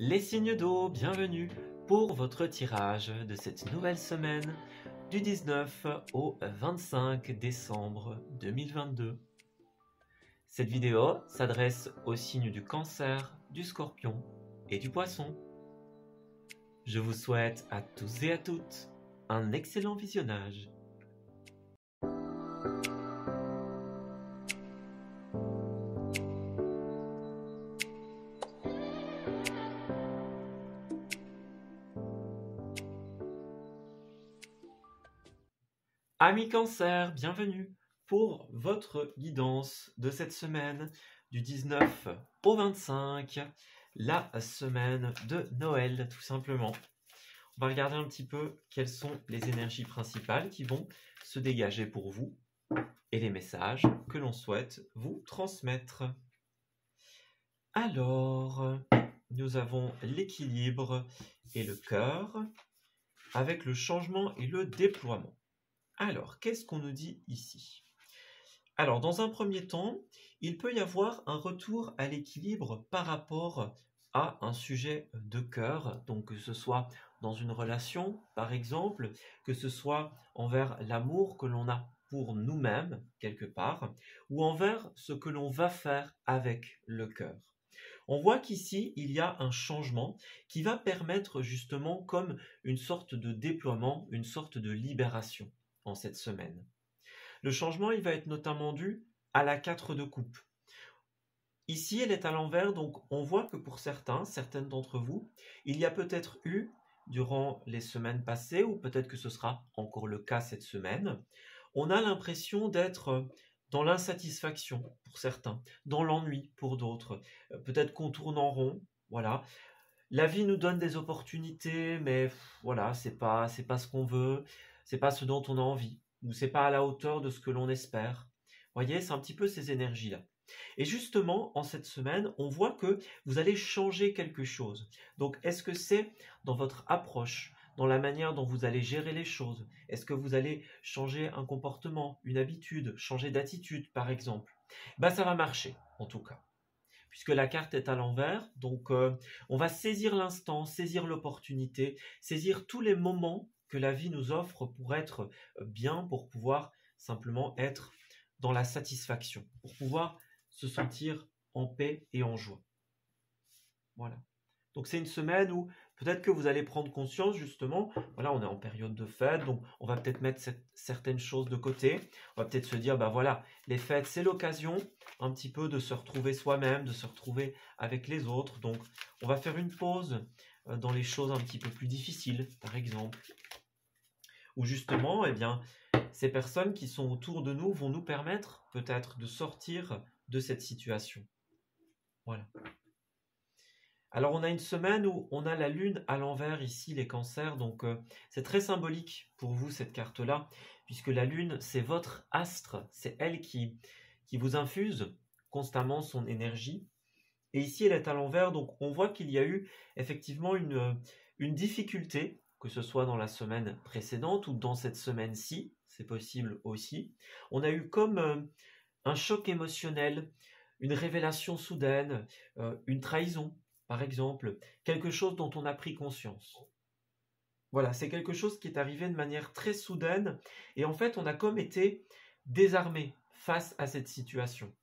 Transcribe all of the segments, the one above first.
Les signes d'eau, bienvenue pour votre tirage de cette nouvelle semaine du 19 au 25 décembre 2022. Cette vidéo s'adresse aux signes du Cancer, du Scorpion et du Poisson. Je vous souhaite à tous et à toutes un excellent visionnage. Amis Cancer, bienvenue pour votre guidance de cette semaine du 19 au 25, la semaine de Noël tout simplement. On va regarder un petit peu quelles sont les énergies principales qui vont se dégager pour vous et les messages que l'on souhaite vous transmettre. Alors, nous avons l'équilibre et le cœur avec le changement et le déploiement. Alors, qu'est-ce qu'on nous dit ici? Alors, dans un premier temps, il peut y avoir un retour à l'équilibre par rapport à un sujet de cœur, donc que ce soit dans une relation, par exemple, que ce soit envers l'amour que l'on a pour nous-mêmes, quelque part, ou envers ce que l'on va faire avec le cœur. On voit qu'ici, il y a un changement qui va permettre justement comme une sorte de déploiement, une sorte de libération en cette semaine. Le changement, il va être notamment dû à la 4 de coupe. Ici, elle est à l'envers, donc on voit que pour certaines d'entre vous, il y a peut-être eu, durant les semaines passées, ou peut-être que ce sera encore le cas cette semaine, on a l'impression d'être dans l'insatisfaction pour certains, dans l'ennui pour d'autres. Peut-être qu'on tourne en rond, voilà. La vie nous donne des opportunités, mais voilà, c'est pas ce qu'on veut, c'est pas ce dont on a envie, ou c'est pas à la hauteur de ce que l'on espère. Vous voyez, c'est un petit peu ces énergies-là. Et justement, en cette semaine, on voit que vous allez changer quelque chose. Donc, est-ce que c'est dans votre approche, dans la manière dont vous allez gérer les choses? Est-ce que vous allez changer un comportement, une habitude, changer d'attitude, par exemple? Ça va marcher, en tout cas. Puisque la carte est à l'envers, donc on va saisir l'instant, saisir l'opportunité, saisir tous les moments que la vie nous offre pour être bien, pour pouvoir simplement être dans la satisfaction, pour pouvoir se sentir en paix et en joie. Voilà. Donc c'est une semaine où peut-être que vous allez prendre conscience justement, voilà, on est en période de fête, donc on va peut-être mettre certaines choses de côté. On va peut-être se dire, voilà, les fêtes, c'est l'occasion un petit peu de se retrouver soi-même, de se retrouver avec les autres. Donc on va faire une pause dans les choses un petit peu plus difficiles, par exemple. Ou justement, ces personnes qui sont autour de nous vont nous permettre peut-être de sortir de cette situation. Voilà. Alors on a une semaine où on a la lune à l'envers ici, les cancers, donc c'est très symbolique pour vous cette carte-là, puisque la lune c'est votre astre, c'est elle qui vous infuse constamment son énergie. Et ici elle est à l'envers, donc on voit qu'il y a eu effectivement une difficulté, que ce soit dans la semaine précédente ou dans cette semaine-ci, c'est possible aussi. On a eu comme un choc émotionnel, une révélation soudaine, une trahison, par exemple, quelque chose dont on a pris conscience. Voilà, c'est quelque chose qui est arrivé de manière très soudaine et en fait, on a comme été désarmé face à cette situation.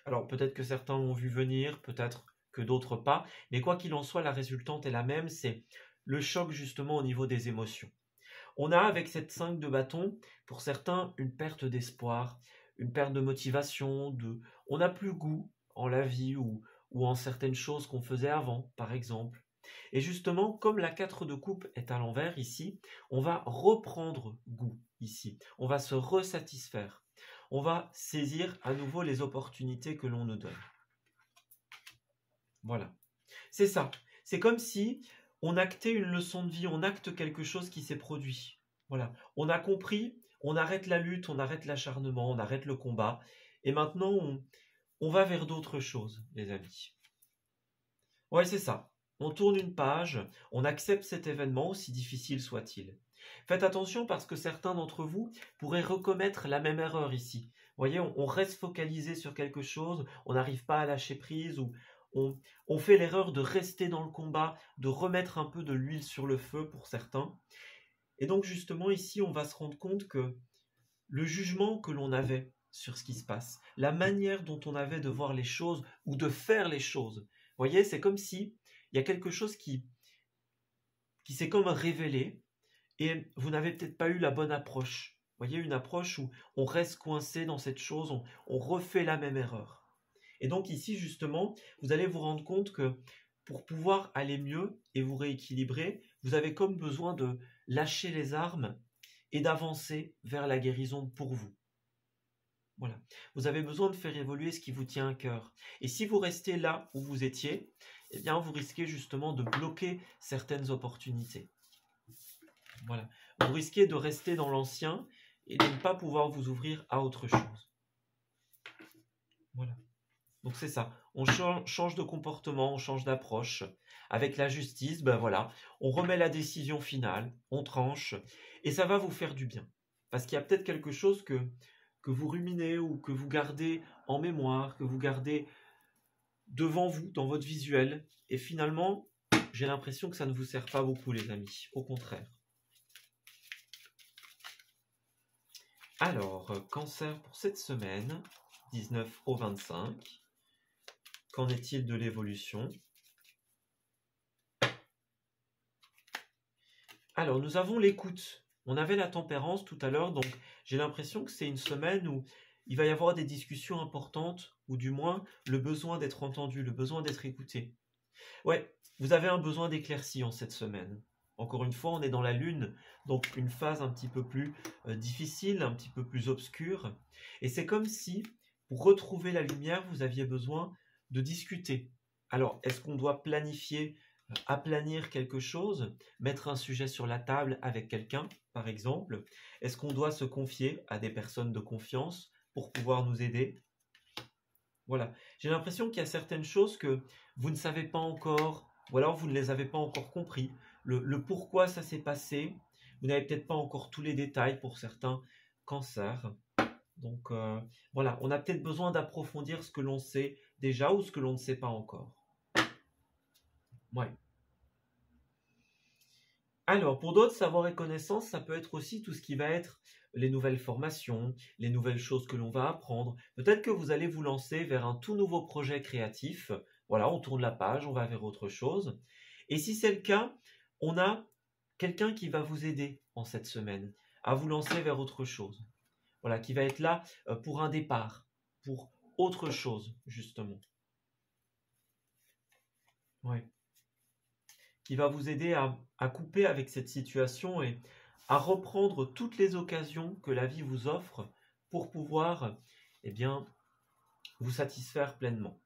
Alors, peut-être que certains l'ont vu venir, peut-être que d'autres pas, mais quoi qu'il en soit, la résultante est la même, c'est le choc justement au niveau des émotions. On a avec cette 5 de bâton, pour certains, une perte d'espoir, une perte de motivation, on n'a plus goût en la vie ou en certaines choses qu'on faisait avant, par exemple. Et justement, comme la 4 de coupe est à l'envers ici, on va reprendre goût ici. On va se resatisfaire. On va saisir à nouveau les opportunités que l'on nous donne. Voilà. C'est ça. C'est comme si on actait une leçon de vie, on acte quelque chose qui s'est produit. Voilà. On a compris, on arrête la lutte, on arrête l'acharnement, on arrête le combat. Et maintenant, on va vers d'autres choses, les amis. Ouais, c'est ça. On tourne une page, on accepte cet événement, aussi difficile soit-il. Faites attention parce que certains d'entre vous pourraient recommettre la même erreur ici. Vous voyez, on reste focalisé sur quelque chose, on n'arrive pas à lâcher prise ou on fait l'erreur de rester dans le combat, de remettre un peu de l'huile sur le feu pour certains. Et donc justement ici, on va se rendre compte que le jugement que l'on avait sur ce qui se passe, la manière dont on avait de voir les choses ou de faire les choses, vous voyez, c'est comme si il y a quelque chose qui s'est comme révélé et vous n'avez peut-être pas eu la bonne approche. Vous voyez, une approche où on reste coincé dans cette chose, on refait la même erreur. Et donc ici, justement, vous allez vous rendre compte que pour pouvoir aller mieux et vous rééquilibrer, vous avez comme besoin de lâcher les armes et d'avancer vers la guérison pour vous. Voilà. Vous avez besoin de faire évoluer ce qui vous tient à cœur. Et si vous restez là où vous étiez, eh bien, vous risquez justement de bloquer certaines opportunités. Voilà. Vous risquez de rester dans l'ancien et de ne pas pouvoir vous ouvrir à autre chose. Voilà. Donc c'est ça. On change de comportement, on change d'approche. Avec la justice, ben voilà, on remet la décision finale, on tranche, et ça va vous faire du bien. Parce qu'il y a peut-être quelque chose que vous ruminez ou que vous gardez en mémoire, que vous gardez devant vous, dans votre visuel. Et finalement, j'ai l'impression que ça ne vous sert pas beaucoup, les amis. Au contraire. Alors, cancer pour cette semaine, 19 au 25. Qu'en est-il de l'évolution? Alors, nous avons l'écoute. On avait la tempérance tout à l'heure, donc j'ai l'impression que c'est une semaine où il va y avoir des discussions importantes, ou du moins le besoin d'être entendu, le besoin d'être écouté. Ouais, vous avez un besoin d'éclaircie en cette semaine. Encore une fois, on est dans la lune, donc une phase un petit peu plus difficile, un petit peu plus obscure. Et c'est comme si, pour retrouver la lumière, vous aviez besoin de discuter. Alors, est-ce qu'on doit planifier, aplanir quelque chose, mettre un sujet sur la table avec quelqu'un, par exemple? Est-ce qu'on doit se confier à des personnes de confiance pour pouvoir nous aider? Voilà. J'ai l'impression qu'il y a certaines choses que vous ne savez pas encore, ou alors vous ne les avez pas encore compris. Le pourquoi ça s'est passé, vous n'avez peut-être pas encore tous les détails pour certains cancers. Donc voilà, on a peut-être besoin d'approfondir ce que l'on sait déjà ou ce que l'on ne sait pas encore. Ouais. Alors, pour d'autres, savoir et connaissance, ça peut être aussi tout ce qui va être les nouvelles formations, les nouvelles choses que l'on va apprendre. Peut-être que vous allez vous lancer vers un tout nouveau projet créatif. Voilà, on tourne la page, on va vers autre chose. Et si c'est le cas, on a quelqu'un qui va vous aider en cette semaine à vous lancer vers autre chose. Voilà, qui va être là pour un départ, pour autre chose, justement. Ouais. Qui va vous aider à couper avec cette situation et à reprendre toutes les occasions que la vie vous offre pour pouvoir, eh bien, vous satisfaire pleinement.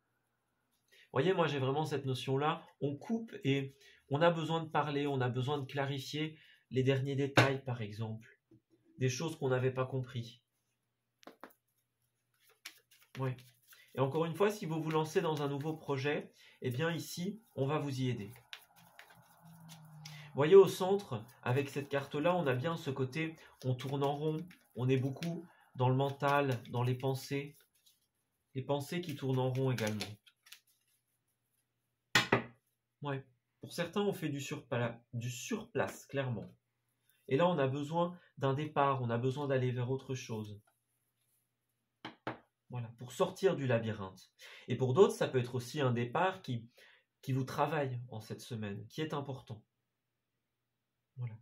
Vous voyez, moi j'ai vraiment cette notion-là, on coupe et on a besoin de parler, on a besoin de clarifier les derniers détails par exemple, des choses qu'on n'avait pas compris. Oui. Et encore une fois, si vous vous lancez dans un nouveau projet, eh bien ici, on va vous y aider. Vous voyez au centre, avec cette carte-là, on a bien ce côté, on tourne en rond, on est beaucoup dans le mental, dans les pensées qui tournent en rond également. Ouais. Pour certains, on fait du surplace, clairement. Et là, on a besoin d'un départ, on a besoin d'aller vers autre chose. Voilà, pour sortir du labyrinthe. Et pour d'autres, ça peut être aussi un départ qui vous travaille en cette semaine, qui est important. Voilà.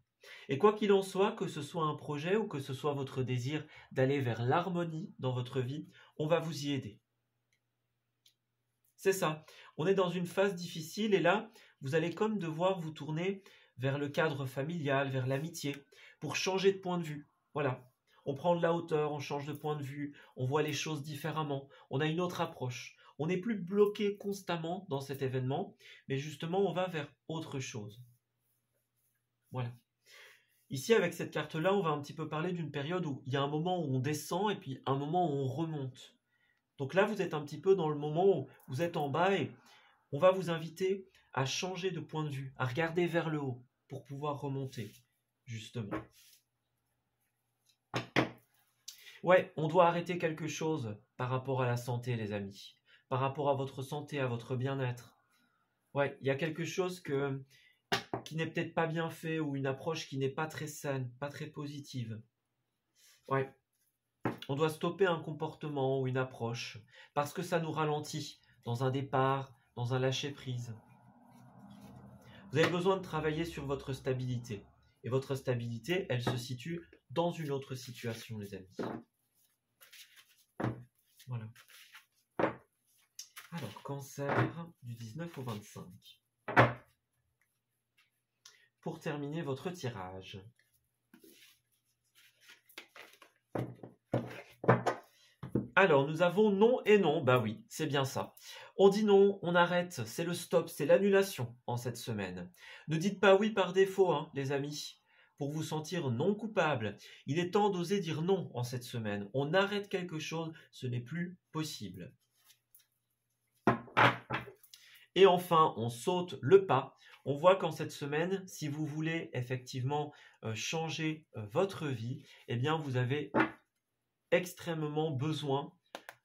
Et quoi qu'il en soit, que ce soit un projet ou que ce soit votre désir d'aller vers l'harmonie dans votre vie, on va vous y aider. C'est ça. On est dans une phase difficile et là, vous allez comme devoir vous tourner vers le cadre familial, vers l'amitié, pour changer de point de vue. Voilà. On prend de la hauteur, on change de point de vue, on voit les choses différemment, on a une autre approche. On n'est plus bloqué constamment dans cet événement, mais justement, on va vers autre chose. Voilà. Ici, avec cette carte-là, on va un petit peu parler d'une période où il y a un moment où on descend et puis un moment où on remonte. Donc là, vous êtes un petit peu dans le moment où vous êtes en bas et on va vous inviter à changer de point de vue, à regarder vers le haut pour pouvoir remonter, justement. Ouais, on doit arrêter quelque chose par rapport à la santé, les amis. par rapport à votre santé, à votre bien-être. Ouais, il y a quelque chose qui n'est peut-être pas bien fait ou une approche qui n'est pas très saine, pas très positive. Ouais, on doit stopper un comportement ou une approche parce que ça nous ralentit dans un départ, dans un lâcher-prise. Vous avez besoin de travailler sur votre stabilité. Et votre stabilité, elle se situe dans une autre situation, les amis. Voilà. Alors, cancer du 19 au 25. Pour terminer votre tirage. Alors, nous avons non et non. Bah oui, c'est bien ça. On dit non, on arrête, c'est le stop, c'est l'annulation en cette semaine. Ne dites pas oui par défaut, hein, les amis, pour vous sentir non coupable. Il est temps d'oser dire non en cette semaine. On arrête quelque chose, ce n'est plus possible. Et enfin, on saute le pas. On voit qu'en cette semaine, si vous voulez effectivement changer votre vie, eh bien vous avez extrêmement besoin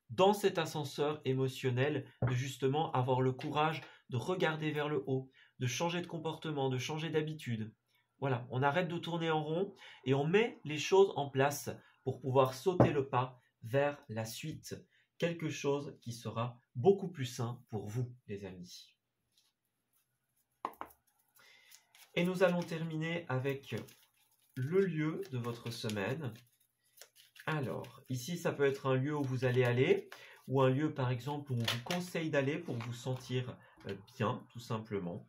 dans cet ascenseur émotionnel de justement avoir le courage de regarder vers le haut, de changer de comportement, de changer d'habitude. Voilà, on arrête de tourner en rond et on met les choses en place pour pouvoir sauter le pas vers la suite. Quelque chose qui sera beaucoup plus sain pour vous, les amis. Et nous allons terminer avec le lieu de votre semaine. Alors, ici, ça peut être un lieu où vous allez aller, ou un lieu, par exemple, où on vous conseille d'aller pour vous sentir bien, tout simplement.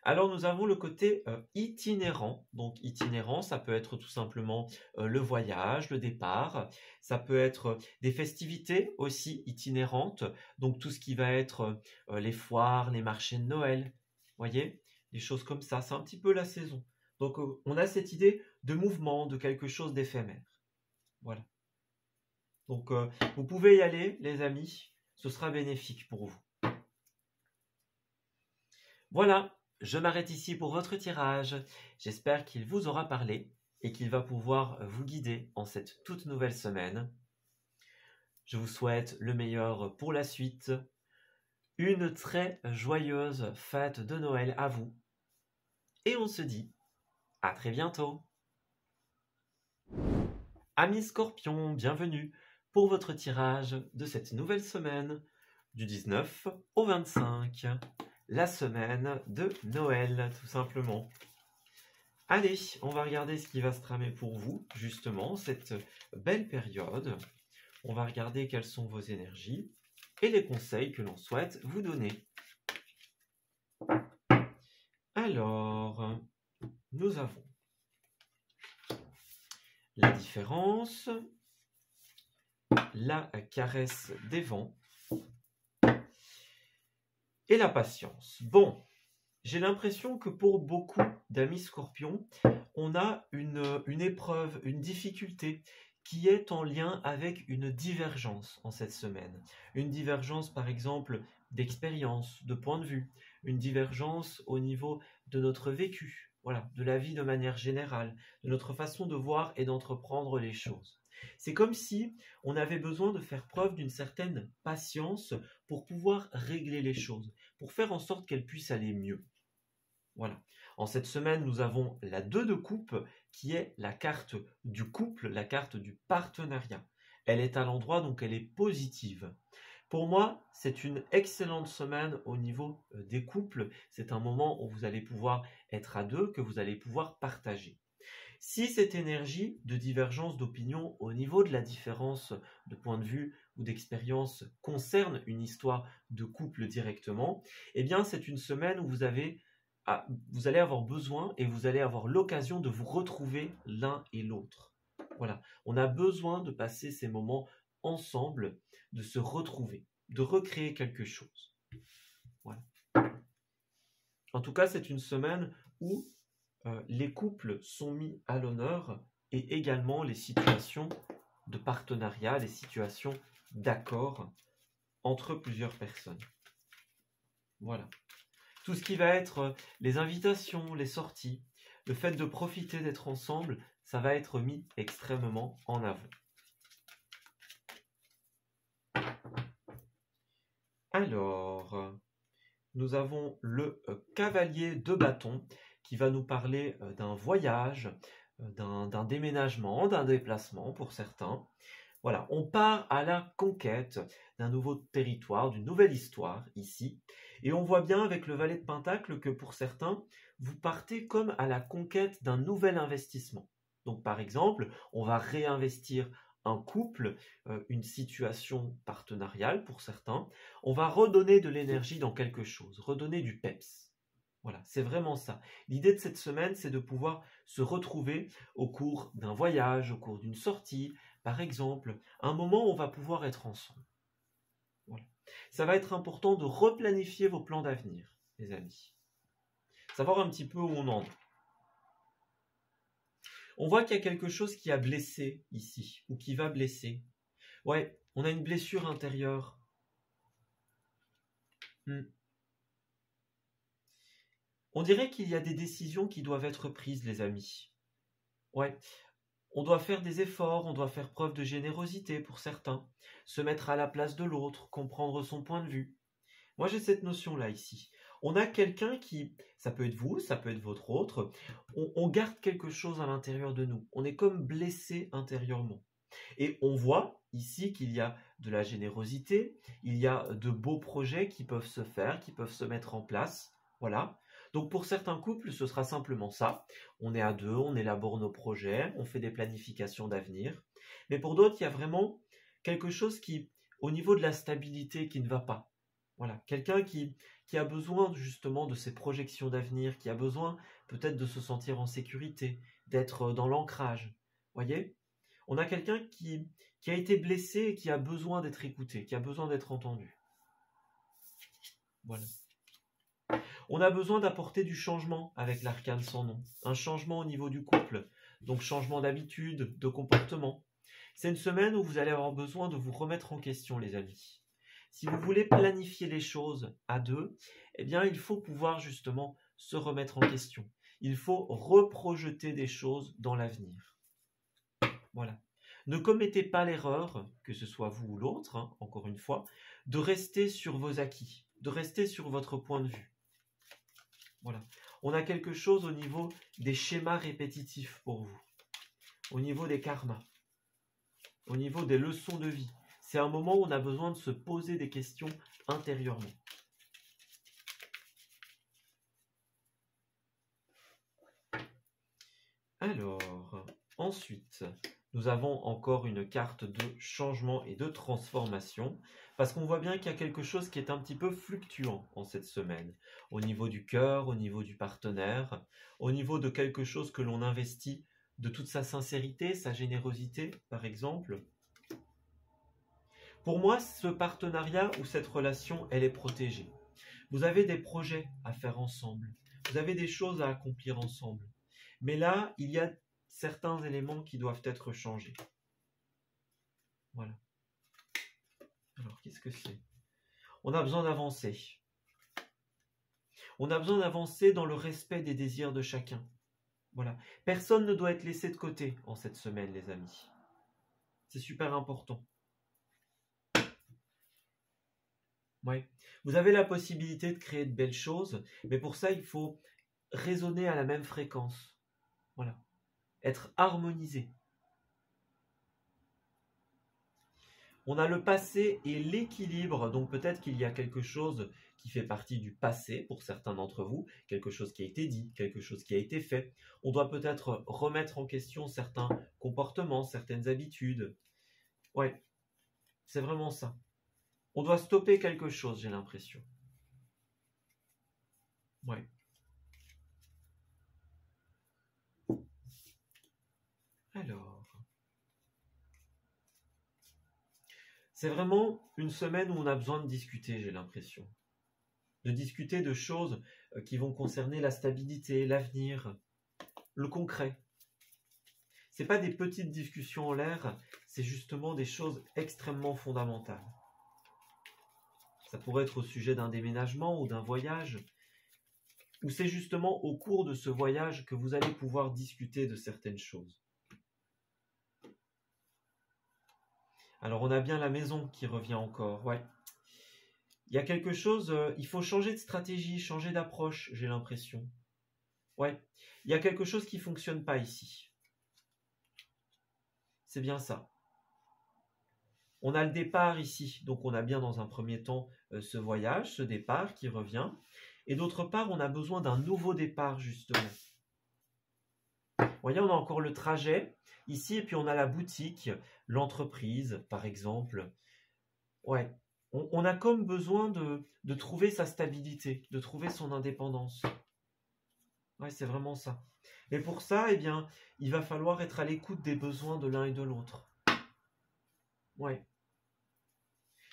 Alors, nous avons le côté itinérant. Donc, itinérant, ça peut être tout simplement le voyage, le départ. Ça peut être des festivités aussi itinérantes. Donc, tout ce qui va être les foires, les marchés de Noël. Voyez, des choses comme ça. C'est un petit peu la saison. Donc, on a cette idée de mouvement, de quelque chose d'éphémère. Voilà. Donc, vous pouvez y aller, les amis. Ce sera bénéfique pour vous. Voilà, je m'arrête ici pour votre tirage. J'espère qu'il vous aura parlé et qu'il va pouvoir vous guider en cette toute nouvelle semaine. Je vous souhaite le meilleur pour la suite. Une très joyeuse fête de Noël à vous. Et on se dit à très bientôt. Amis Scorpions, bienvenue pour votre tirage de cette nouvelle semaine du 19 au 25. La semaine de Noël, tout simplement. Allez, on va regarder ce qui va se tramer pour vous, justement, cette belle période. On va regarder quelles sont vos énergies et les conseils que l'on souhaite vous donner. Alors, nous avons la différence, la caresse des vents et la patience. Bon, j'ai l'impression que pour beaucoup d'amis scorpions, on a une épreuve, une difficulté qui est en lien avec une divergence en cette semaine. Une divergence, par exemple, d'expérience, de point de vue, une divergence au niveau de notre vécu, voilà, de la vie de manière générale, de notre façon de voir et d'entreprendre les choses. C'est comme si on avait besoin de faire preuve d'une certaine patience pour pouvoir régler les choses, pour faire en sorte qu'elles puissent aller mieux. Voilà. En cette semaine, nous avons la 2 de coupe qui est la carte du couple, la carte du partenariat. Elle est à l'endroit, donc elle est positive. Pour moi, c'est une excellente semaine au niveau des couples. C'est un moment où vous allez pouvoir être à deux, que vous allez pouvoir partager. Si cette énergie de divergence d'opinion au niveau de la différence de point de vue ou d'expérience concerne une histoire de couple directement, eh bien c'est une semaine où vous allez avoir besoin et vous allez avoir l'occasion de vous retrouver l'un et l'autre. Voilà, on a besoin de passer ces moments ensemble, de se retrouver, de recréer quelque chose. Voilà. En tout cas, c'est une semaine où les couples sont mis à l'honneur et également les situations de partenariat, les situations d'accord entre plusieurs personnes. Voilà. Tout ce qui va être les invitations, les sorties, le fait de profiter d'être ensemble, ça va être mis extrêmement en avant. Alors, nous avons le cavalier de bâton qui va nous parler d'un voyage, d'un déménagement, d'un déplacement pour certains. Voilà, on part à la conquête d'un nouveau territoire, d'une nouvelle histoire ici. Et on voit bien avec le valet de Pentacle que pour certains, vous partez comme à la conquête d'un nouvel investissement. Donc par exemple, on va réinvestir un couple, une situation partenariale pour certains. On va redonner de l'énergie dans quelque chose, redonner du peps. Voilà, c'est vraiment ça. L'idée de cette semaine, c'est de pouvoir se retrouver au cours d'un voyage, au cours d'une sortie, par exemple, un moment où on va pouvoir être ensemble. Voilà. Ça va être important de replanifier vos plans d'avenir, les amis. Savoir un petit peu où on en est. On voit qu'il y a quelque chose qui a blessé ici, ou qui va blesser. Ouais, on a une blessure intérieure. On dirait qu'il y a des décisions qui doivent être prises, les amis. Ouais, on doit faire des efforts, on doit faire preuve de générosité pour certains, se mettre à la place de l'autre, comprendre son point de vue. Moi, j'ai cette notion-là ici. On a quelqu'un qui, ça peut être vous, ça peut être votre autre, on garde quelque chose à l'intérieur de nous. On est comme blessé intérieurement. Et on voit ici qu'il y a de la générosité, il y a de beaux projets qui peuvent se faire, qui peuvent se mettre en place. Voilà. Donc pour certains couples, ce sera simplement ça. On est à deux, on élabore nos projets, on fait des planifications d'avenir. Mais pour d'autres, il y a vraiment quelque chose qui, au niveau de la stabilité, qui ne va pas. Voilà, quelqu'un qui a besoin justement de ces projections d'avenir, qui a besoin peut-être de se sentir en sécurité, d'être dans l'ancrage. Voyez? On a quelqu'un qui a été blessé et qui a besoin d'être écouté, qui a besoin d'être entendu. Voilà. On a besoin d'apporter du changement avec l'arcane sans nom. Un changement au niveau du couple, donc changement d'habitude, de comportement. C'est une semaine où vous allez avoir besoin de vous remettre en question, les amis. Si vous voulez planifier les choses à deux, eh bien, il faut pouvoir justement se remettre en question. Il faut reprojeter des choses dans l'avenir. Voilà. Ne commettez pas l'erreur, que ce soit vous ou l'autre, hein, encore une fois, de rester sur vos acquis, de rester sur votre point de vue. Voilà. On a quelque chose au niveau des schémas répétitifs pour vous, au niveau des karmas, au niveau des leçons de vie. C'est un moment où on a besoin de se poser des questions intérieurement. Alors, ensuite, nous avons encore une carte de changement et de transformation, parce qu'on voit bien qu'il y a quelque chose qui est un petit peu fluctuant en cette semaine, au niveau du cœur, au niveau du partenaire, au niveau de quelque chose que l'on investit de toute sa sincérité, sa générosité, par exemple. Pour moi, ce partenariat ou cette relation, elle est protégée. Vous avez des projets à faire ensemble, vous avez des choses à accomplir ensemble. Mais là, il y a certains éléments qui doivent être changés. Voilà. Alors, qu'est-ce que c'est? On a besoin d'avancer. On a besoin d'avancer dans le respect des désirs de chacun. Voilà. Personne ne doit être laissé de côté en cette semaine, les amis. C'est super important. Ouais. Vous avez la possibilité de créer de belles choses, mais pour ça, il faut résonner à la même fréquence. Voilà. Être harmonisé. On a le passé et l'équilibre, donc peut-être qu'il y a quelque chose qui fait partie du passé pour certains d'entre vous, quelque chose qui a été dit, quelque chose qui a été fait. On doit peut-être remettre en question certains comportements, certaines habitudes. Ouais, c'est vraiment ça. On doit stopper quelque chose, j'ai l'impression. Ouais. Alors, c'est vraiment une semaine où on a besoin de discuter, j'ai l'impression. De discuter de choses qui vont concerner la stabilité, l'avenir, le concret. Ce n'est pas des petites discussions en l'air, c'est justement des choses extrêmement fondamentales. Ça pourrait être au sujet d'un déménagement ou d'un voyage, ou c'est justement au cours de ce voyage que vous allez pouvoir discuter de certaines choses. Alors on a bien la maison qui revient encore, ouais. il y a quelque chose, il faut changer de stratégie, changer d'approche, j'ai l'impression. Ouais, il y a quelque chose qui ne fonctionne pas ici. C'est bien ça. On a le départ ici, donc on a bien dans un premier temps ce voyage, ce départ qui revient. Et d'autre part, on a besoin d'un nouveau départ, justement. Vous voyez, on a encore le trajet ici, et puis on a la boutique, l'entreprise, par exemple. Ouais, on a comme besoin de trouver sa stabilité, de trouver son indépendance. Ouais, c'est vraiment ça. Et pour ça, eh bien, il va falloir être à l'écoute des besoins de l'un et de l'autre. Ouais.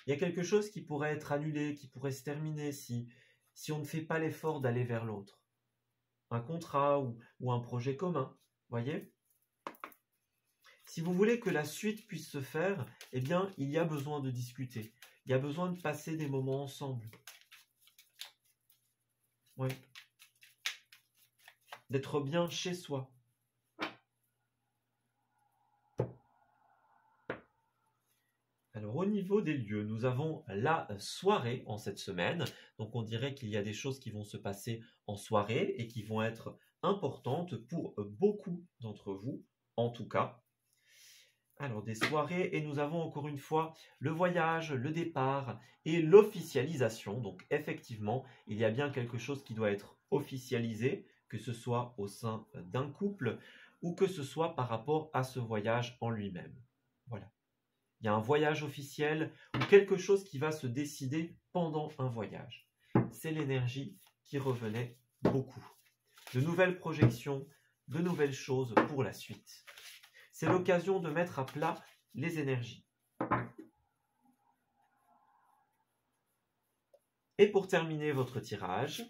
Il y a quelque chose qui pourrait être annulé, qui pourrait se terminer si on ne fait pas l'effort d'aller vers l'autre. Un contrat ou un projet commun, voyez? Si vous voulez que la suite puisse se faire, eh bien, il y a besoin de discuter. Il y a besoin de passer des moments ensemble. Oui. D'être bien chez soi. Alors, au niveau des lieux, nous avons la soirée en cette semaine. Donc, on dirait qu'il y a des choses qui vont se passer en soirée et qui vont être importantes pour beaucoup d'entre vous, en tout cas. Alors, des soirées, et nous avons encore une fois le voyage, le départ et l'officialisation. Donc, effectivement, il y a bien quelque chose qui doit être officialisé, que ce soit au sein d'un couple ou que ce soit par rapport à ce voyage en lui-même. Voilà. Il y a un voyage officiel ou quelque chose qui va se décider pendant un voyage. C'est l'énergie qui revenait beaucoup. De nouvelles projections, de nouvelles choses pour la suite. C'est l'occasion de mettre à plat les énergies. Et pour terminer votre tirage,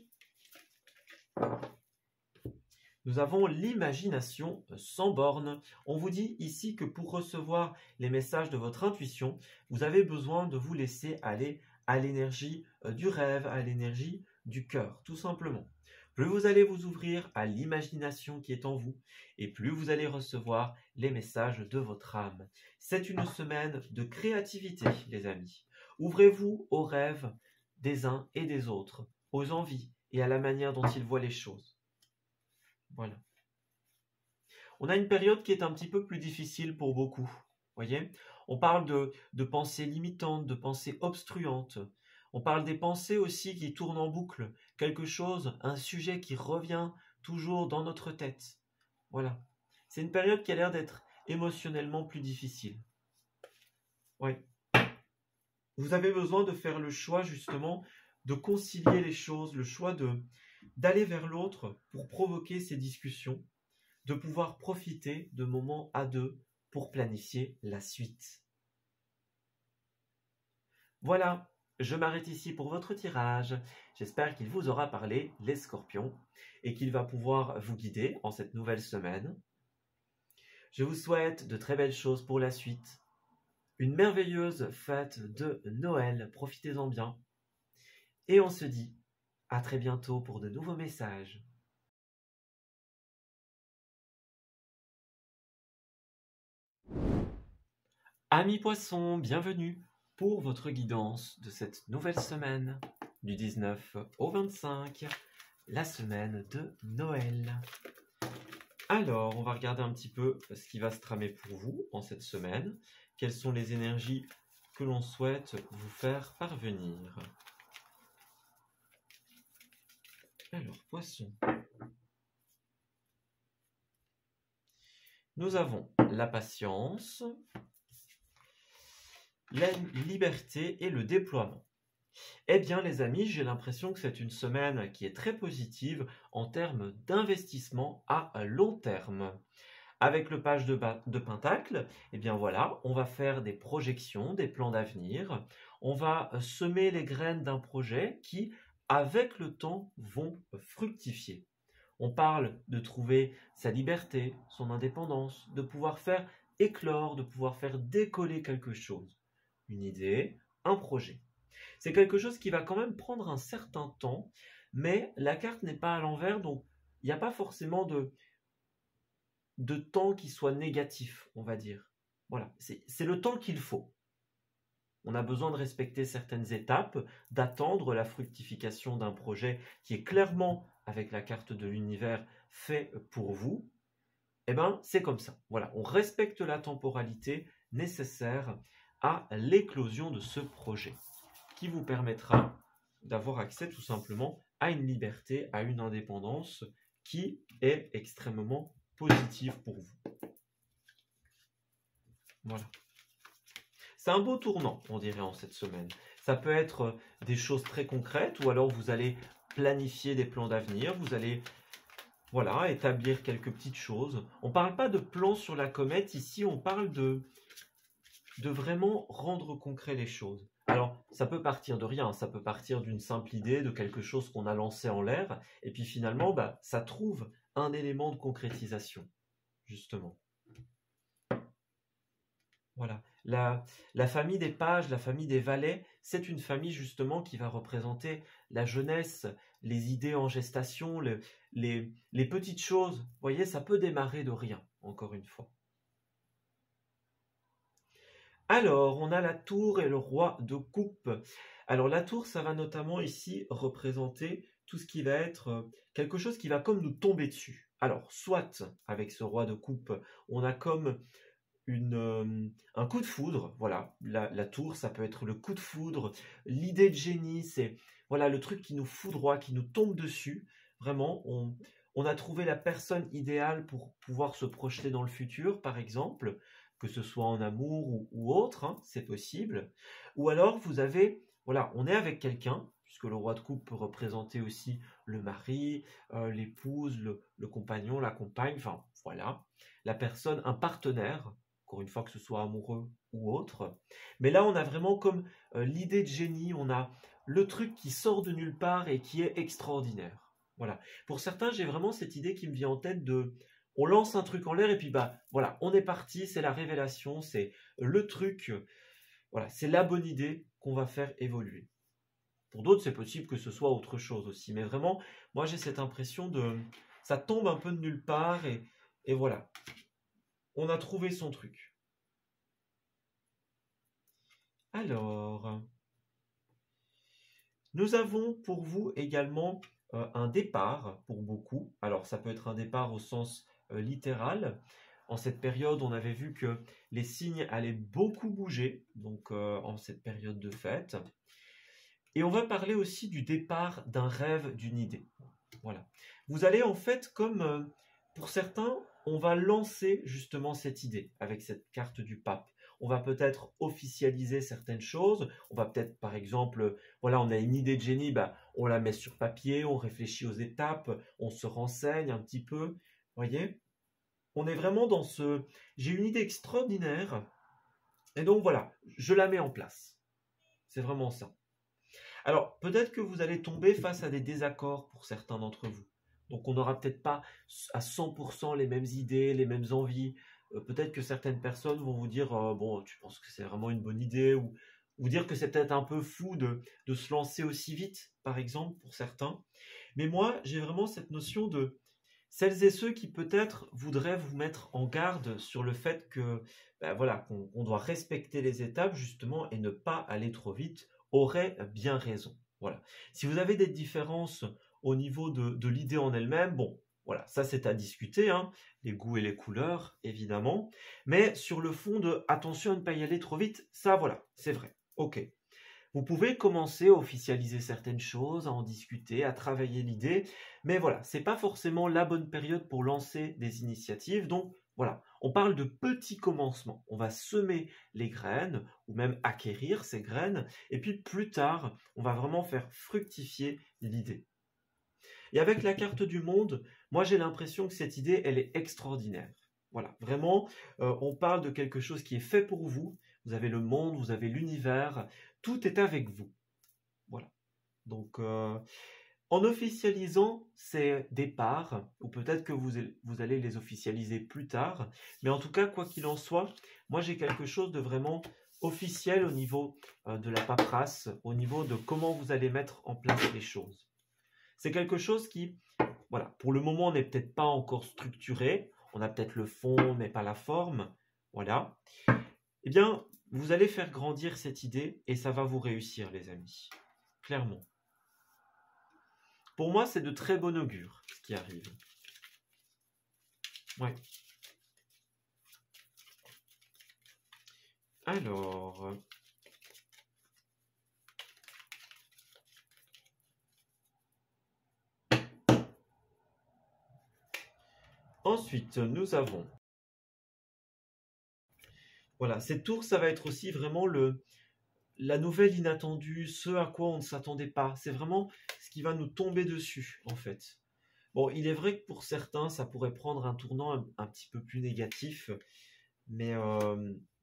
nous avons l'imagination sans borne. On vous dit ici que pour recevoir les messages de votre intuition, vous avez besoin de vous laisser aller à l'énergie du rêve, à l'énergie du cœur, tout simplement. Plus vous allez vous ouvrir à l'imagination qui est en vous, et plus vous allez recevoir les messages de votre âme. C'est une semaine de créativité, les amis. Ouvrez-vous aux rêves des uns et des autres, aux envies et à la manière dont ils voient les choses. Voilà. On a une période qui est un petit peu plus difficile pour beaucoup. Voyez, on parle de pensées limitantes, de pensées obstruantes. On parle des pensées aussi qui tournent en boucle. Quelque chose, un sujet qui revient toujours dans notre tête. Voilà. C'est une période qui a l'air d'être émotionnellement plus difficile. Oui. Vous avez besoin de faire le choix justement de concilier les choses, le choix d'aller vers l'autre pour provoquer ces discussions, de pouvoir profiter de moments à deux pour planifier la suite. Voilà, je m'arrête ici pour votre tirage. J'espère qu'il vous aura parlé, les scorpions, et qu'il va pouvoir vous guider en cette nouvelle semaine. Je vous souhaite de très belles choses pour la suite. Une merveilleuse fête de Noël, profitez-en bien. Et on se dit à très bientôt pour de nouveaux messages. Amis poissons, bienvenue pour votre guidance de cette nouvelle semaine, du 19 au 25, la semaine de Noël. Alors, on va regarder un petit peu ce qui va se tramer pour vous en cette semaine. Quelles sont les énergies que l'on souhaite vous faire parvenir. Alors, poisson. Nous avons la patience, la liberté et le déploiement. Eh bien les amis, j'ai l'impression que c'est une semaine qui est très positive en termes d'investissement à long terme. Avec le page de Pentacle, eh bien voilà, on va faire des projections, des plans d'avenir. On va semer les graines d'un projet qui, avec le temps, vont fructifier. On parle de trouver sa liberté, son indépendance, de pouvoir faire éclore, de pouvoir faire décoller quelque chose. Une idée, un projet. C'est quelque chose qui va quand même prendre un certain temps, mais la carte n'est pas à l'envers, donc il n'y a pas forcément de temps qui soit négatif, on va dire. Voilà, c'est le temps qu'il faut. On a besoin de respecter certaines étapes, d'attendre la fructification d'un projet qui est clairement, avec la carte de l'univers, fait pour vous. Eh bien, c'est comme ça. Voilà, on respecte la temporalité nécessaire à l'éclosion de ce projet, qui vous permettra d'avoir accès tout simplement à une liberté, à une indépendance qui est extrêmement positive pour vous. Voilà. C'est un beau tournant, on dirait, en cette semaine. Ça peut être des choses très concrètes, ou alors vous allez planifier des plans d'avenir, vous allez voilà, établir quelques petites choses. On ne parle pas de plan sur la comète, ici on parle de vraiment rendre concret les choses. Alors, ça peut partir de rien, ça peut partir d'une simple idée, de quelque chose qu'on a lancé en l'air, et puis finalement, ça trouve un élément de concrétisation, justement. Voilà. La famille des pages, la famille des valets, c'est une famille justement qui va représenter la jeunesse, les idées en gestation, les petites choses. Vous voyez, ça peut démarrer de rien, encore une fois. Alors, on a la tour et le roi de coupe. Alors, la tour, ça va notamment ici représenter tout ce qui va être quelque chose qui va comme nous tomber dessus. Alors, soit avec ce roi de coupe, on a comme un coup de foudre, voilà, la tour, ça peut être le coup de foudre, l'idée de génie, c'est voilà le truc qui nous foudroie, qui nous tombe dessus. Vraiment, on a trouvé la personne idéale pour pouvoir se projeter dans le futur, par exemple, que ce soit en amour ou autre, hein, c'est possible. Ou alors, vous avez, voilà, on est avec quelqu'un, puisque le roi de coupe peut représenter aussi le mari, l'épouse, le compagnon, la compagne, enfin, voilà, la personne, un partenaire, encore une fois que ce soit amoureux ou autre. Mais là, on a vraiment comme l'idée de génie, on a le truc qui sort de nulle part et qui est extraordinaire. Voilà. Pour certains, j'ai vraiment cette idée qui me vient en tête de on lance un truc en l'air et puis voilà, on est parti, c'est la révélation, c'est le truc, voilà, c'est la bonne idée qu'on va faire évoluer. Pour d'autres, c'est possible que ce soit autre chose aussi, mais vraiment, moi j'ai cette impression de ça tombe un peu de nulle part et voilà. On a trouvé son truc. Alors, nous avons pour vous également un départ pour beaucoup. Alors, ça peut être un départ au sens littéral. En cette période, on avait vu que les signes allaient beaucoup bouger, donc en cette période de fête. Et on va parler aussi du départ d'un rêve, d'une idée. Voilà. Vous allez en fait, comme pour certains, on va lancer justement cette idée avec cette carte du pape. On va peut-être officialiser certaines choses. On va peut-être, par exemple, voilà, on a une idée de génie, on la met sur papier, on réfléchit aux étapes, on se renseigne un petit peu. Vous voyez? On est vraiment dans ce... J'ai une idée extraordinaire, et donc voilà, je la mets en place. C'est vraiment ça. Alors, peut-être que vous allez tomber face à des désaccords pour certains d'entre vous. Donc, on n'aura peut-être pas à 100% les mêmes idées, les mêmes envies. Peut-être que certaines personnes vont vous dire bon, tu penses que c'est vraiment une bonne idée, ou vous dire que c'est peut-être un peu fou de se lancer aussi vite, par exemple, pour certains. Mais moi, j'ai vraiment cette notion de celles et ceux qui peut-être voudraient vous mettre en garde sur le fait que voilà, qu'on doit respecter les étapes justement et ne pas aller trop vite, auraient bien raison. Voilà. Si vous avez des différences au niveau de l'idée en elle-même, bon, voilà, ça c'est à discuter, hein, les goûts et les couleurs, évidemment. Mais sur le fond de attention à ne pas y aller trop vite, ça voilà, c'est vrai. Ok. Vous pouvez commencer à officialiser certaines choses, à en discuter, à travailler l'idée, mais voilà, ce n'est pas forcément la bonne période pour lancer des initiatives. Donc voilà, on parle de petits commencements. On va semer les graines ou même acquérir ces graines, et puis plus tard, on va vraiment faire fructifier l'idée. Et avec la carte du monde, moi j'ai l'impression que cette idée, elle est extraordinaire. Voilà, vraiment, on parle de quelque chose qui est fait pour vous. Vous avez le monde, vous avez l'univers, tout est avec vous. Voilà. Donc, en officialisant ces départs, ou peut-être que vous allez les officialiser plus tard, mais en tout cas, quoi qu'il en soit, moi j'ai quelque chose de vraiment officiel au niveau de la paperasse, au niveau de comment vous allez mettre en place les choses. C'est quelque chose qui, voilà, pour le moment, n'est peut-être pas encore structuré. On a peut-être le fond, mais pas la forme. Voilà. Eh bien, vous allez faire grandir cette idée et ça va vous réussir, les amis. Clairement. Pour moi, c'est de très bon augure, ce qui arrive. Ouais. Alors... Ensuite, nous avons... Voilà, cette tour, ça va être aussi vraiment la nouvelle inattendue, ce à quoi on ne s'attendait pas. C'est vraiment ce qui va nous tomber dessus, en fait. Bon, il est vrai que pour certains, ça pourrait prendre un tournant un petit peu plus négatif, mais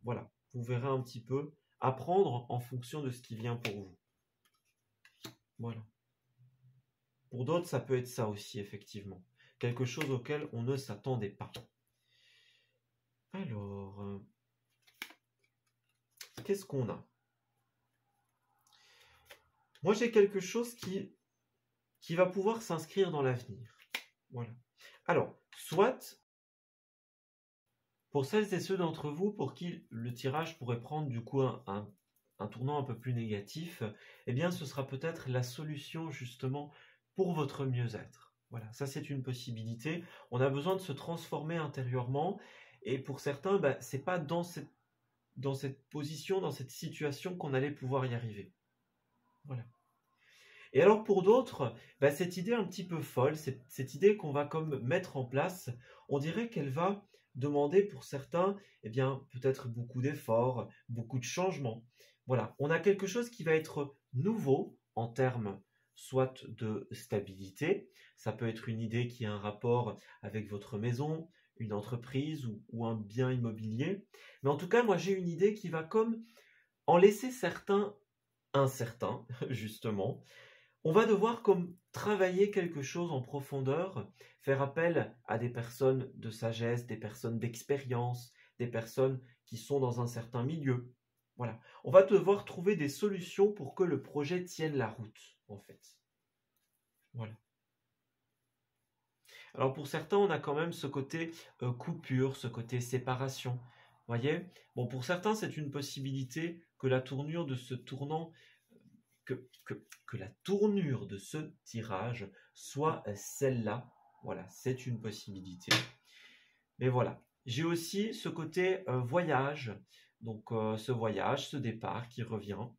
voilà, vous verrez un petit peu. Apprendre en fonction de ce qui vient pour vous. Voilà. Pour d'autres, ça peut être ça aussi, effectivement. Quelque chose auquel on ne s'attendait pas. Alors, qu'est-ce qu'on a? Moi, j'ai quelque chose qui va pouvoir s'inscrire dans l'avenir. Voilà. Alors, soit, pour celles et ceux d'entre vous pour qui le tirage pourrait prendre du coup un tournant un peu plus négatif, eh bien, ce sera peut-être la solution justement pour votre mieux-être. Voilà, ça c'est une possibilité. On a besoin de se transformer intérieurement et pour certains, c'est pas dans cette position, dans cette situation qu'on allait pouvoir y arriver. Voilà. Et alors pour d'autres, cette idée un petit peu folle, cette idée qu'on va comme mettre en place, on dirait qu'elle va demander pour certains, eh bien peut-être beaucoup d'efforts, beaucoup de changements. Voilà, on a quelque chose qui va être nouveau en termes soit de stabilité, ça peut être une idée qui a un rapport avec votre maison, une entreprise ou un bien immobilier. Mais en tout cas, moi j'ai une idée qui va comme en laisser certains incertains, justement. On va devoir comme travailler quelque chose en profondeur, faire appel à des personnes de sagesse, des personnes d'expérience, des personnes qui sont dans un certain milieu. Voilà. On va devoir trouver des solutions pour que le projet tienne la route, en fait. Voilà. Alors pour certains, on a quand même ce côté coupure, ce côté séparation. Voyez? Bon, pour certains, c'est une possibilité que la tournure de ce tournant que la tournure de ce tirage soit celle-là. Voilà, c'est une possibilité. Mais voilà, j'ai aussi ce côté voyage, donc ce voyage, ce départ qui revient.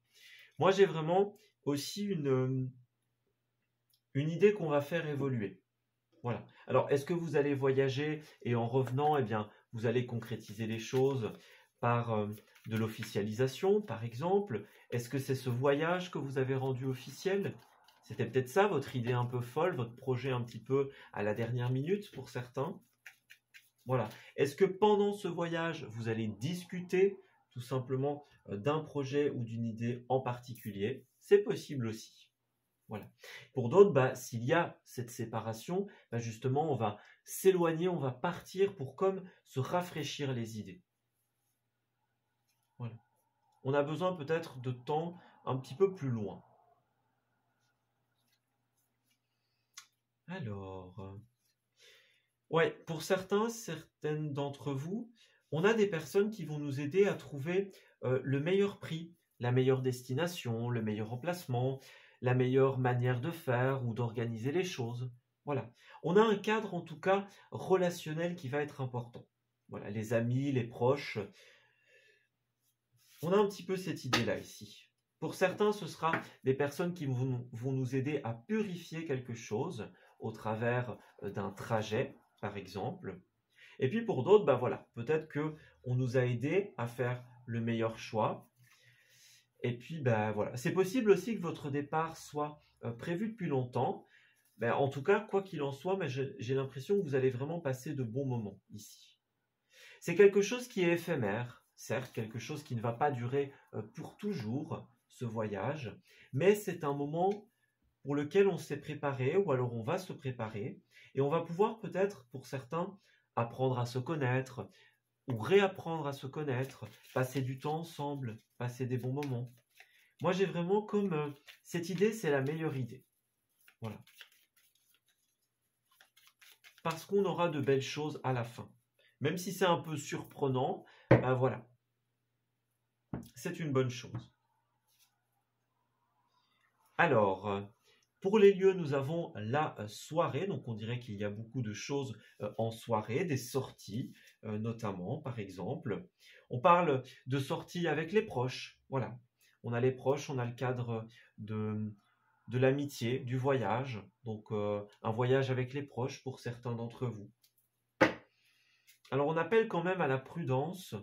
Moi, j'ai vraiment aussi une idée qu'on va faire évoluer. Voilà. Alors, est-ce que vous allez voyager et en revenant, eh bien, vous allez concrétiser les choses par de l'officialisation, par exemple? Est-ce que c'est ce voyage que vous avez rendu officiel? C'était peut-être ça, votre idée un peu folle, votre projet un petit peu à la dernière minute pour certains? Voilà. Est-ce que pendant ce voyage, vous allez discuter tout simplement d'un projet ou d'une idée en particulier? C'est possible aussi. Voilà. Pour d'autres, s'il y a cette séparation, justement, on va s'éloigner, on va partir pour comme se rafraîchir les idées. Voilà. On a besoin peut-être de temps un petit peu plus loin. Alors, ouais, pour certaines d'entre vous, on a des personnes qui vont nous aider à trouver le meilleur prix, la meilleure destination, le meilleur emplacement, la meilleure manière de faire ou d'organiser les choses. Voilà. On a un cadre, en tout cas, relationnel qui va être important. Voilà, les amis, les proches. On a un petit peu cette idée-là ici. Pour certains, ce sera des personnes qui vont nous aider à purifier quelque chose au travers d'un trajet, par exemple. Et puis pour d'autres, voilà, peut-être qu'on nous a aidés à faire le meilleur choix. Et puis, voilà. C'est possible aussi que votre départ soit prévu depuis longtemps. En tout cas, quoi qu'il en soit, mais j'ai l'impression que vous allez vraiment passer de bons moments ici. C'est quelque chose qui est éphémère, certes, quelque chose qui ne va pas durer pour toujours, ce voyage, mais c'est un moment pour lequel on s'est préparé, ou alors on va se préparer, et on va pouvoir peut-être, pour certains, apprendre à se connaître, ou réapprendre à se connaître, passer du temps ensemble, passer des bons moments. Moi, j'ai vraiment comme cette idée, c'est la meilleure idée. Voilà. Parce qu'on aura de belles choses à la fin. Même si c'est un peu surprenant, voilà. c'est une bonne chose. Alors, pour les lieux, nous avons la soirée, donc on dirait qu'il y a beaucoup de choses en soirée, des sorties notamment, par exemple. On parle de sorties avec les proches, voilà. On a les proches, on a le cadre de l'amitié, du voyage, donc un voyage avec les proches pour certains d'entre vous. Alors on appelle quand même à la prudence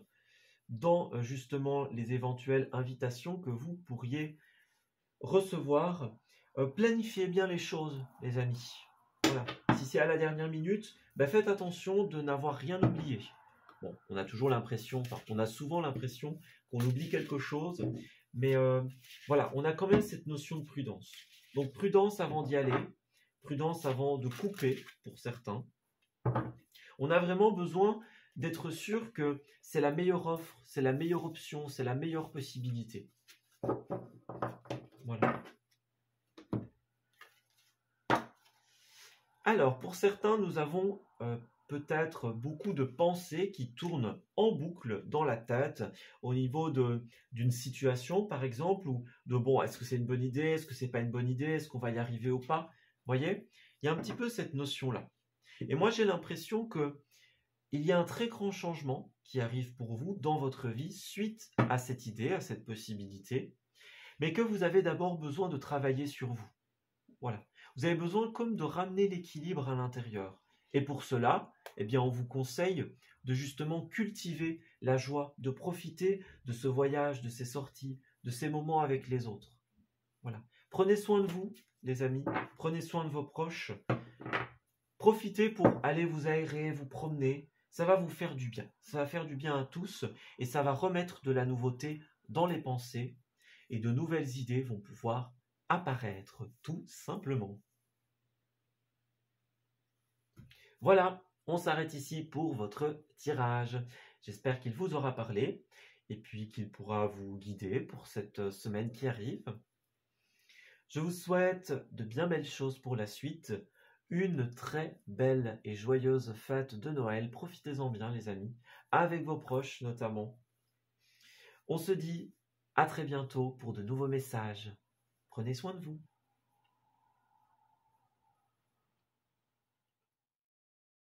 dans justement les éventuelles invitations que vous pourriez recevoir. Planifiez bien les choses, les amis. Voilà. Si c'est à la dernière minute, faites attention de n'avoir rien oublié. Bon, on a toujours l'impression, enfin, on a souvent l'impression qu'on oublie quelque chose, mais voilà, on a quand même cette notion de prudence. Donc prudence avant d'y aller, prudence avant de couper pour certains. On a vraiment besoin d'être sûr que c'est la meilleure offre, c'est la meilleure option, c'est la meilleure possibilité. Voilà. Alors, pour certains, nous avons peut-être beaucoup de pensées qui tournent en boucle dans la tête au niveau d'une situation, par exemple, ou de bon, est-ce que c'est une bonne idée, est-ce que c'est pas une bonne idée, est-ce qu'on va y arriver ou pas. Vous voyez, il y a un petit peu cette notion-là. Et moi, j'ai l'impression que il y a un très grand changement qui arrive pour vous dans votre vie suite à cette idée, à cette possibilité, mais que vous avez d'abord besoin de travailler sur vous. Voilà. Vous avez besoin comme de ramener l'équilibre à l'intérieur. Et pour cela, eh bien, on vous conseille de justement cultiver la joie, de profiter de ce voyage, de ces sorties, de ces moments avec les autres. Voilà. Prenez soin de vous, les amis. Prenez soin de vos proches. Profitez pour aller vous aérer, vous promener. Ça va vous faire du bien. Ça va faire du bien à tous et ça va remettre de la nouveauté dans les pensées et de nouvelles idées vont pouvoir apparaître tout simplement. Voilà, on s'arrête ici pour votre tirage. J'espère qu'il vous aura parlé et puis qu'il pourra vous guider pour cette semaine qui arrive. Je vous souhaite de bien belles choses pour la suite. Une très belle et joyeuse fête de Noël. Profitez-en bien les amis, avec vos proches notamment. On se dit à très bientôt pour de nouveaux messages. Prenez soin de vous.